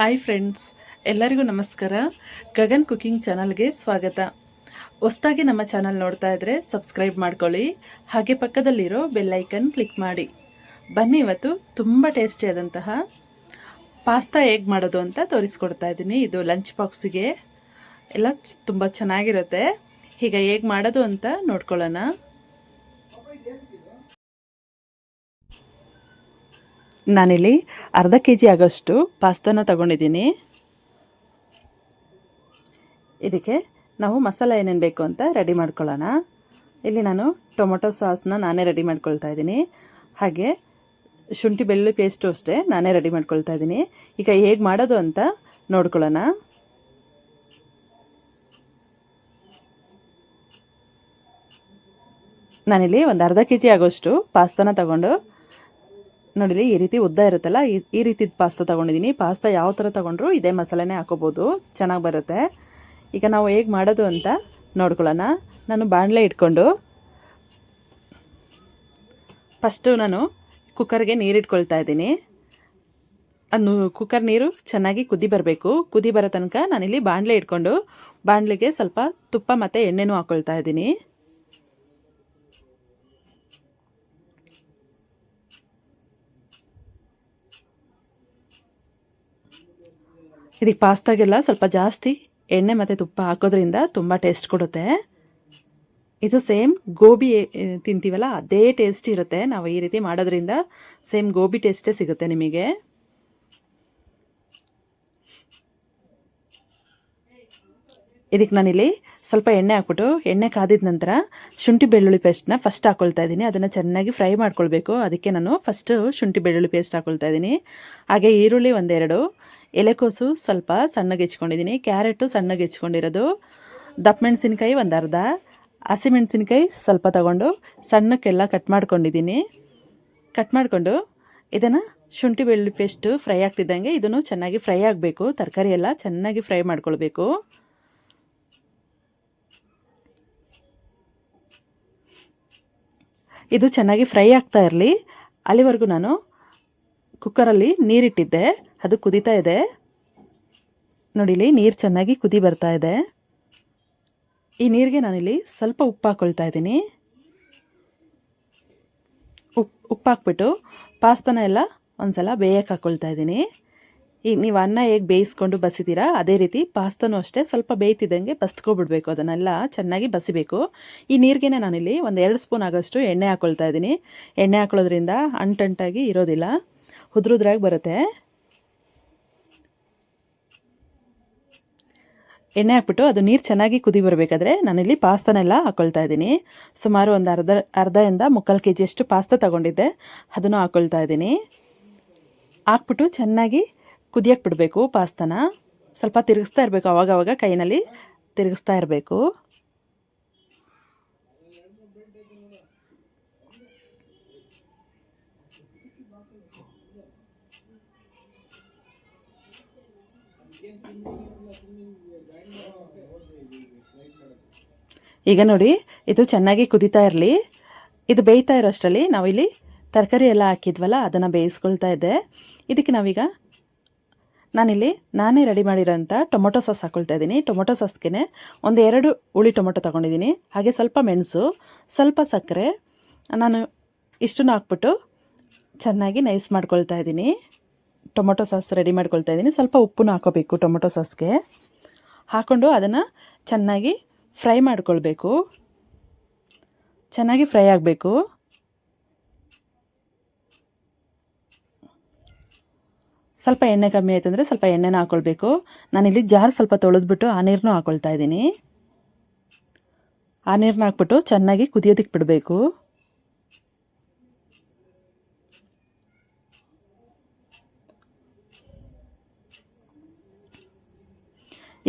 Hi friends, ಎಲ್ಲರಿಗೂ ನಮಸ್ಕಾರ. Gagan cooking ಚಾನಲ್ಗೆ ಸ್ವಾಗತ. ಹೊಸದಾಗಿ ನಮ್ಮ ಚಾನಲ್ ನೋಡ್ತಾ ಇದ್ದರೆ ಸಬ್ಸ್ಕ್ರೈಬ್ ಮಾಡ್ಕೊಳ್ಳಿ, ಹಾಗೆ ಪಕ್ಕದಲ್ಲಿರೋ ಬೆಲ್ಲೈಕನ್ ಕ್ಲಿಕ್ ಮಾಡಿ. ಬನ್ನಿ, ಇವತ್ತು ತುಂಬ ಟೇಸ್ಟಿಯಾದಂತಹ ಪಾಸ್ತಾ ಹೇಗೆ ಮಾಡೋದು ಅಂತ ತೋರಿಸ್ಕೊಡ್ತಾ ಇದ್ದೀನಿ. ಇದು ಲಂಚ್ ಬಾಕ್ಸಿಗೆ ಎಲ್ಲ ತುಂಬ ಚೆನ್ನಾಗಿರುತ್ತೆ. ಈಗ ಹೇಗೆ ಮಾಡೋದು ಅಂತ ನೋಡ್ಕೊಳ್ಳೋಣ. ನಾನಿಲ್ಲಿ ಅರ್ಧ kg ಆಗೋಷ್ಟು ಪಾಸ್ತಾನ ತಗೊಂಡಿದ್ದೀನಿ. ಇದಕ್ಕೆ ನಾವು ಮಸಾಲೆ ಏನೇನು ಬೇಕು ಅಂತ ರೆಡಿ ಮಾಡ್ಕೊಳ್ಳೋಣ. ಇಲ್ಲಿ ನಾನು ಟೊಮೊಟೊ ಸಾಸ್ನ ನಾನೇ ರೆಡಿ ಮಾಡ್ಕೊಳ್ತಾ ಇದ್ದೀನಿ. ಹಾಗೆ ಶುಂಠಿ ಬೆಳ್ಳುಳ್ಳಿ ಪೇಸ್ಟು ಅಷ್ಟೇ ನಾನೇ ರೆಡಿ ಮಾಡ್ಕೊಳ್ತಾ ಇದ್ದೀನಿ. ಈಗ ಹೇಗೆ ಮಾಡೋದು ಅಂತ ನೋಡ್ಕೊಳ್ಳೋಣ. ನಾನಿಲ್ಲಿ ಒಂದು ಅರ್ಧ kg ಆಗೋಷ್ಟು ಪಾಸ್ತಾನ ತಗೊಂಡು, ನೋಡಿಲಿ ಈ ರೀತಿ ಉದ್ದ ಇರುತ್ತಲ್ಲ, ಈ ರೀತಿದ ಪಾಸ್ತಾ ತೊಗೊಂಡಿದ್ದೀನಿ. ಪಾಸ್ತಾ ಯಾವ ಥರ ತೊಗೊಂಡ್ರು ಇದೇ ಮಸಾಲೆನೇ ಹಾಕೋಬೋದು, ಚೆನ್ನಾಗಿ ಬರುತ್ತೆ. ಈಗ ನಾವು ಹೇಗೆ ಮಾಡೋದು ಅಂತ ನೋಡ್ಕೊಳ್ಳೋಣ. ನಾನು ಬಾಣಲೆ ಇಟ್ಕೊಂಡು ಫಸ್ಟು ನಾನು ಕುಕ್ಕರ್ಗೆ ನೀರು ಇಟ್ಕೊಳ್ತಾ ಇದ್ದೀನಿ. ಅದು ಕುಕ್ಕರ್ ನೀರು ಚೆನ್ನಾಗಿ ಕುದಿ ಬರಬೇಕು. ಕುದಿ ಬರೋ ತನಕ ನಾನಿಲ್ಲಿ ಬಾಣಲೆ ಇಟ್ಕೊಂಡು ಬಾಣಲೆಗೆ ಸ್ವಲ್ಪ ತುಪ್ಪ ಮತ್ತು ಎಣ್ಣೆನೂ ಹಾಕ್ಕೊಳ್ತಾ ಇದ್ದೀನಿ. ಇದಕ್ಕೆ ಪಾಸ್ತಾಗೆಲ್ಲ ಸ್ವಲ್ಪ ಜಾಸ್ತಿ ಎಣ್ಣೆ ಮತ್ತು ತುಪ್ಪ ಹಾಕೋದ್ರಿಂದ ತುಂಬ ಟೇಸ್ಟ್ ಕೊಡುತ್ತೆ. ಇದು ಸೇಮ್ ಗೋಬಿ ತಿಂತೀವಲ್ಲ ಅದೇ ಟೇಸ್ಟ್ ಇರುತ್ತೆ. ನಾವು ಈ ರೀತಿ ಮಾಡೋದ್ರಿಂದ ಸೇಮ್ ಗೋಬಿ ಟೇಸ್ಟೇ ಸಿಗುತ್ತೆ ನಿಮಗೆ. ಇದಕ್ಕೆ ನಾನಿಲ್ಲಿ ಸ್ವಲ್ಪ ಎಣ್ಣೆ ಹಾಕ್ಬಿಟ್ಟು, ಎಣ್ಣೆ ಕಾದಿದ ನಂತರ ಶುಂಠಿ ಬೆಳ್ಳುಳ್ಳಿ ಪೇಸ್ಟ್ನ ಫಸ್ಟ್ ಹಾಕ್ಕೊಳ್ತಾ ಇದ್ದೀನಿ. ಅದನ್ನು ಚೆನ್ನಾಗಿ ಫ್ರೈ ಮಾಡ್ಕೊಳ್ಬೇಕು. ಅದಕ್ಕೆ ನಾನು ಫಸ್ಟು ಶುಂಠಿ ಬೆಳ್ಳುಳ್ಳಿ ಪೇಸ್ಟ್ ಹಾಕ್ಕೊಳ್ತಾ ಇದ್ದೀನಿ. ಹಾಗೆ ಈರುಳ್ಳಿ ಒಂದೆರಡು, ಎಲೆಕೋಸು ಸ್ವಲ್ಪ ಸಣ್ಣಗೆ ಹೆಚ್ಕೊಂಡಿದ್ದೀನಿ, ಕ್ಯಾರೆಟು ಸಣ್ಣಗೆ ಹೆಚ್ಕೊಂಡಿರೋದು, ದಪ್ಪ ಮೆಣಸಿನ್ಕಾಯಿ ಒಂದು ಅರ್ಧ, ಹಸಿಮೆಣಸಿನ್ಕಾಯಿ ಸ್ವಲ್ಪ ತಗೊಂಡು ಸಣ್ಣಕ್ಕೆಲ್ಲ ಕಟ್ ಮಾಡ್ಕೊಂಡಿದ್ದೀನಿ. ಕಟ್ ಮಾಡಿಕೊಂಡು ಇದನ್ನು ಶುಂಠಿ ಬೆಳ್ಳುಳ್ಳಿ ಪೇಸ್ಟು ಫ್ರೈ ಆಗ್ತಿದ್ದಂಗೆ ಇದನ್ನು ಚೆನ್ನಾಗಿ ಫ್ರೈ ಆಗಬೇಕು. ತರಕಾರಿ ಎಲ್ಲ ಚೆನ್ನಾಗಿ ಫ್ರೈ ಮಾಡ್ಕೊಳ್ಬೇಕು. ಇದು ಚೆನ್ನಾಗಿ ಫ್ರೈ ಆಗ್ತಾ ಇರಲಿ, ಅಲ್ಲಿವರೆಗೂ ನಾನು ಕುಕ್ಕರಲ್ಲಿ ನೀರಿಟ್ಟಿದ್ದೆ, ಅದು ಕುದೀತಾ ಇದೆ. ನೋಡಿಲಿ ನೀರು ಚೆನ್ನಾಗಿ ಕುದಿ ಬರ್ತಾ ಇದೆ. ಈ ನೀರಿಗೆ ನಾನಿಲ್ಲಿ ಸ್ವಲ್ಪ ಉಪ್ಪು ಹಾಕ್ಕೊಳ್ತಾ ಇದ್ದೀನಿ. ಉಪ್ಪು ಹಾಕ್ಬಿಟ್ಟು ಪಾಸ್ತಾನ ಎಲ್ಲ ಒಂದ್ಸಲ ಬೇಯಕ್ಕೆ ಹಾಕ್ಕೊಳ್ತಾ ಇದ್ದೀನಿ. ಈಗ ನೀವು ಅನ್ನ ಹೇಗೆ ಬೇಯಿಸ್ಕೊಂಡು ಬಸಿತೀರಾ ಅದೇ ರೀತಿ ಪಾಸ್ತಾನೂ ಅಷ್ಟೇ ಸ್ವಲ್ಪ ಬೇಯ್ತಿದ್ದಂಗೆ ಬಸ್ಕೊಬಿಡ್ಬೇಕು. ಅದನ್ನೆಲ್ಲ ಚೆನ್ನಾಗಿ ಬಸಿಬೇಕು. ಈ ನೀರಿಗೆ ನಾನಿಲ್ಲಿ ಒಂದು 2 ಸ್ಪೂನ್ ಆಗೋಷ್ಟು ಎಣ್ಣೆ ಹಾಕ್ಕೊಳ್ತಾ ಇದ್ದೀನಿ. ಎಣ್ಣೆ ಹಾಕೊಳ್ಳೋದ್ರಿಂದ ಅಂಟಂಟಾಗಿ ಇರೋದಿಲ್ಲ, ಉದ್ರುದ್ರಾಗಿ ಬರುತ್ತೆ. ಎಣ್ಣೆ ಹಾಕ್ಬಿಟ್ಟು ಅದು ನೀರು ಚೆನ್ನಾಗಿ ಕುದಿ ಬರಬೇಕಾದ್ರೆ ನಾನಿಲ್ಲಿ ಪಾಸ್ತಾನೆಲ್ಲ ಹಾಕ್ಕೊಳ್ತಾ ಇದ್ದೀನಿ. ಸುಮಾರು ಒಂದು ಅರ್ಧದಿಂದ 3/4 kg ಅಷ್ಟು ಪಾಸ್ತಾ ತಗೊಂಡಿದ್ದೆ, ಅದನ್ನು ಹಾಕ್ಕೊಳ್ತಾ ಇದ್ದೀನಿ. ಹಾಕ್ಬಿಟ್ಟು ಚೆನ್ನಾಗಿ ಕುದಿಯಕ್ಕೆ ಬಿಡಬೇಕು. ಪಾಸ್ತಾನ ಸ್ವಲ್ಪ ತಿರುಗಿಸ್ತಾ ಇರಬೇಕು, ಅವಾಗವಾಗ ಕೈನಲ್ಲಿ ತಿರುಗಿಸ್ತಾ ಇರಬೇಕು. ಈಗ ನೋಡಿ ಇದು ಚೆನ್ನಾಗಿ ಕುದೀತಾ ಇರಲಿ. ಇದು ಬೇಯ್ತಾ ಇರೋ ಅಷ್ಟರಲ್ಲಿ ನಾವಿಲ್ಲಿ ತರಕಾರಿ ಎಲ್ಲ ಹಾಕಿದ್ವಲ್ಲ ಅದನ್ನು ಬೇಯಿಸ್ಕೊಳ್ತಾ ಇದ್ದೆ. ಇದಕ್ಕೆ ನಾನೇ ರೆಡಿ ಮಾಡಿರೋಂಥ ಟೊಮೊಟೊ ಸಾಸ್ ಹಾಕ್ಕೊಳ್ತಾ ಇದ್ದೀನಿ. ಟೊಮೊಟೊ ಸಾಸ್ಗೆ ಒಂದು 2 ಹುಳಿ ಟೊಮೊಟೊ ತೊಗೊಂಡಿದ್ದೀನಿ. ಹಾಗೆ ಸ್ವಲ್ಪ ಮೆಣಸು, ಸ್ವಲ್ಪ ಸಕ್ಕರೆ, ನಾನು ಇಷ್ಟನ್ನು ಹಾಕ್ಬಿಟ್ಟು ಚೆನ್ನಾಗಿ ನೈಸ್ ಮಾಡ್ಕೊಳ್ತಾ ಇದ್ದೀನಿ. ಟೊಮೊಟೊ ಸಾಸ್ ರೆಡಿ ಮಾಡ್ಕೊಳ್ತಾ ಇದ್ದೀನಿ. ಸ್ವಲ್ಪ ಉಪ್ಪನ್ನು ಹಾಕೋಬೇಕು ಟೊಮೊಟೊ ಸಾಸ್ಗೆ. ಹಾಕ್ಕೊಂಡು ಅದನ್ನು ಚೆನ್ನಾಗಿ ಫ್ರೈ ಮಾಡ್ಕೊಳ್ಬೇಕು. ಚೆನ್ನಾಗಿ ಫ್ರೈ ಆಗಬೇಕು. ಸ್ವಲ್ಪ ಎಣ್ಣೆ ಕಮ್ಮಿ ಆಯಿತು ಅಂದರೆ ಸ್ವಲ್ಪ ಎಣ್ಣೆನ ಹಾಕ್ಕೊಳ್ಬೇಕು. ನಾನಿಲ್ಲಿ ಜಾರ್ ಸ್ವಲ್ಪ ತೊಳೆದ್ಬಿಟ್ಟು ಆ ನೀರನ್ನು ಹಾಕ್ಕೊಳ್ತಾ ಇದ್ದೀನಿ. ಆ ನೀರನ್ನ ಹಾಕ್ಬಿಟ್ಟು ಚೆನ್ನಾಗಿ ಕುದಿಯೋದಕ್ಕೆ ಬಿಡಬೇಕು.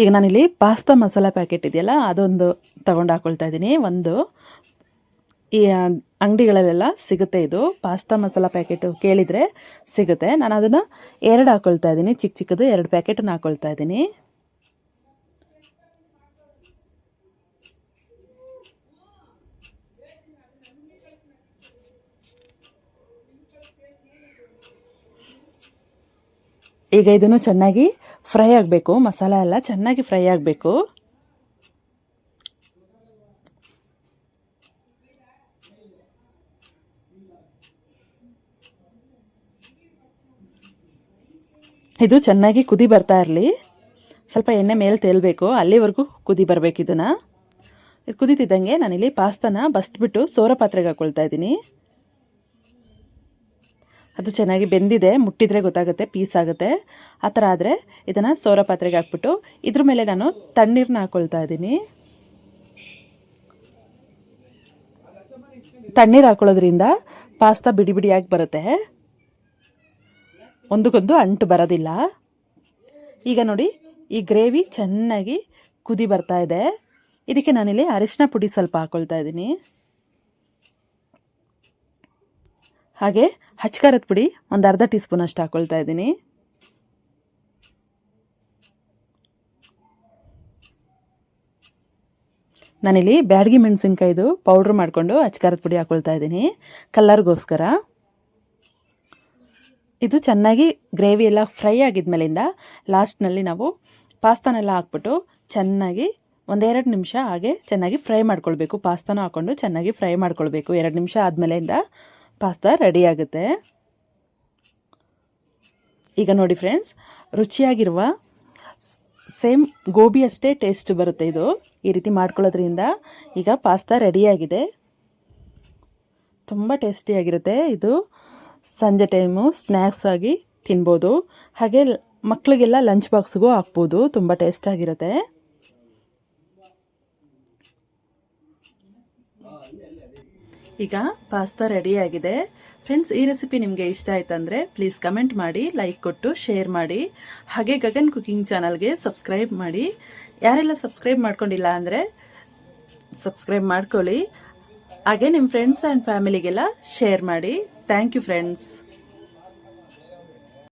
ಈಗ ನಾನಿಲ್ಲಿ ಪಾಸ್ತಾ ಮಸಾಲ ಪ್ಯಾಕೆಟ್ ಇದೆಯಲ್ಲ ಅದೊಂದು ತಗೊಂಡು ಹಾಕ್ಕೊಳ್ತಾ ಇದ್ದೀನಿ. ಒಂದು ಈ ಅಂಗಡಿಗಳಲ್ಲೆಲ್ಲ ಸಿಗುತ್ತೆ, ಇದು ಪಾಸ್ತಾ ಮಸಾಲ ಪ್ಯಾಕೆಟು ಕೇಳಿದರೆ ಸಿಗುತ್ತೆ. ನಾನು ಅದನ್ನು 2 ಹಾಕ್ಕೊಳ್ತಾ ಇದ್ದೀನಿ, ಚಿಕ್ಕ ಚಿಕ್ಕದು 2 ಪ್ಯಾಕೆಟನ್ನು ಹಾಕ್ಕೊಳ್ತಾ ಇದ್ದೀನಿ. ಈಗ ಇದನ್ನು ಚೆನ್ನಾಗಿ ಫ್ರೈ ಆಗಬೇಕು, ಮಸಾಲ ಎಲ್ಲ ಚೆನ್ನಾಗಿ ಫ್ರೈ ಆಗಬೇಕು. ಇದು ಚೆನ್ನಾಗಿ ಕುದಿ ಬರ್ತಾ ಇರಲಿ, ಸ್ವಲ್ಪ ಎಣ್ಣೆ ಮೇಲೆ ತೇಲ್ಬೇಕು, ಅಲ್ಲಿವರೆಗೂ ಕುದಿ ಬರಬೇಕು. ಇದು ಕುದೀತಿದ್ದಂಗೆ ನಾನಿಲ್ಲಿ ಪಾಸ್ತಾನ ಬಸ್ಬಿಟ್ಟು ಸೋರ ಪಾತ್ರೆಗೆ ಹಾಕ್ಕೊಳ್ತಾ ಇದ್ದೀನಿ. ಅದು ಚೆನ್ನಾಗಿ ಬೆಂದಿದೆ, ಮುಟ್ಟಿದ್ರೆ ಗೊತ್ತಾಗುತ್ತೆ, ಪೀಸ್ ಆಗುತ್ತೆ. ಆ ಥರ ಆದರೆ ಇದನ್ನು ಸೋರ ಪಾತ್ರೆಗೆ ಹಾಕ್ಬಿಟ್ಟು ಇದ್ರ ಮೇಲೆ ನಾನು ತಣ್ಣೀರನ್ನ ಹಾಕ್ಕೊಳ್ತಾ ಇದ್ದೀನಿ. ತಣ್ಣೀರು ಹಾಕೊಳ್ಳೋದ್ರಿಂದ ಪಾಸ್ತಾ ಬಿಡಿ ಬಿಡಿಯಾಗಿ ಬರುತ್ತೆ, ಒಂದಕ್ಕೊಂದು ಅಂಟು ಬರೋದಿಲ್ಲ. ಈಗ ನೋಡಿ, ಈ ಗ್ರೇವಿ ಚೆನ್ನಾಗಿ ಕುದಿ ಬರ್ತಾ ಇದೆ. ಇದಕ್ಕೆ ನಾನಿಲ್ಲಿ ಅರಿಶಿನ ಪುಡಿ ಸ್ವಲ್ಪ ಹಾಕ್ಕೊಳ್ತಾ ಇದ್ದೀನಿ, ಹಾಗೆ ಹಚ್ಕಾರದ ಪುಡಿ ಒಂದು ಅರ್ಧ ಟೀ ಸ್ಪೂನ್ ಅಷ್ಟು ಹಾಕ್ಕೊಳ್ತಾ ಇದ್ದೀನಿ. ನಾನಿಲ್ಲಿ ಬ್ಯಾಡಗಿ ಮೆಣಸಿನ್ಕಾಯಿದು ಪೌಡ್ರ್ ಮಾಡಿಕೊಂಡು ಹಚ್ಕಾರದ ಪುಡಿ ಹಾಕ್ಕೊಳ್ತಾ ಇದ್ದೀನಿ, ಕಲ್ಲರ್ಗೋಸ್ಕರ. ಇದು ಚೆನ್ನಾಗಿ ಗ್ರೇವಿ ಎಲ್ಲ ಫ್ರೈ ಆಗಿದ್ಮೇಲಿಂದ ಲಾಸ್ಟ್ನಲ್ಲಿ ನಾವು ಪಾಸ್ತಾನೆಲ್ಲ ಹಾಕ್ಬಿಟ್ಟು ಚೆನ್ನಾಗಿ 1-2 ನಿಮಿಷ ಹಾಗೆ ಚೆನ್ನಾಗಿ ಫ್ರೈ ಮಾಡ್ಕೊಳ್ಬೇಕು. ಪಾಸ್ತಾನ ಹಾಕ್ಕೊಂಡು ಚೆನ್ನಾಗಿ ಫ್ರೈ ಮಾಡ್ಕೊಳ್ಬೇಕು. 2 ನಿಮಿಷ ಆದಮೇಲಿಂದ ಪಾಸ್ತಾ ರೆಡಿ ಆಗುತ್ತೆ. ಈಗ ನೋಡಿ ಫ್ರೆಂಡ್ಸ್, ರುಚಿಯಾಗಿರುವ ಸೇಮ್ ಗೋಬಿ ಅಷ್ಟೇ ಟೇಸ್ಟ್ ಬರುತ್ತೆ ಇದು, ಈ ರೀತಿ ಮಾಡ್ಕೊಳ್ಳೋದ್ರಿಂದ. ಈಗ ಪಾಸ್ತಾ ರೆಡಿಯಾಗಿದೆ, ತುಂಬ ಟೇಸ್ಟಿಯಾಗಿರುತ್ತೆ. ಇದು ಸಂಜೆ ಟೈಮು ಸ್ನ್ಯಾಕ್ಸ್ ಆಗಿ ತಿನ್ಬೋದು, ಹಾಗೆ ಮಕ್ಕಳಿಗೆಲ್ಲ ಲಂಚ್ ಬಾಕ್ಸ್ಗೂ ಹಾಕ್ಬೋದು, ತುಂಬ ಟೇಸ್ಟಾಗಿರುತ್ತೆ. ಈಗ ಪಾಸ್ತಾ ರೆಡಿಯಾಗಿದೆ ಫ್ರೆಂಡ್ಸ್. ಈ ರೆಸಿಪಿ ನಿಮಗೆ ಇಷ್ಟ ಆಯ್ತಂದರೆ ಪ್ಲೀಸ್ ಕಮೆಂಟ್ ಮಾಡಿ, ಲೈಕ್ ಕೊಟ್ಟು ಶೇರ್ ಮಾಡಿ, ಹಾಗೆ ಗಗನ್ ಕುಕಿಂಗ್ ಚಾನಲ್ಗೆ ಸಬ್ಸ್ಕ್ರೈಬ್ ಮಾಡಿ. ಯಾರೆಲ್ಲ ಸಬ್ಸ್ಕ್ರೈಬ್ ಮಾಡ್ಕೊಂಡಿಲ್ಲ ಅಂದರೆ ಸಬ್ಸ್ಕ್ರೈಬ್ ಮಾಡ್ಕೊಳ್ಳಿ, ಹಾಗೆ ನಿಮ್ಮ ಫ್ರೆಂಡ್ಸ್ ಆ್ಯಂಡ್ ಫ್ಯಾಮಿಲಿಗೆಲ್ಲ ಶೇರ್ ಮಾಡಿ. Thank you friends.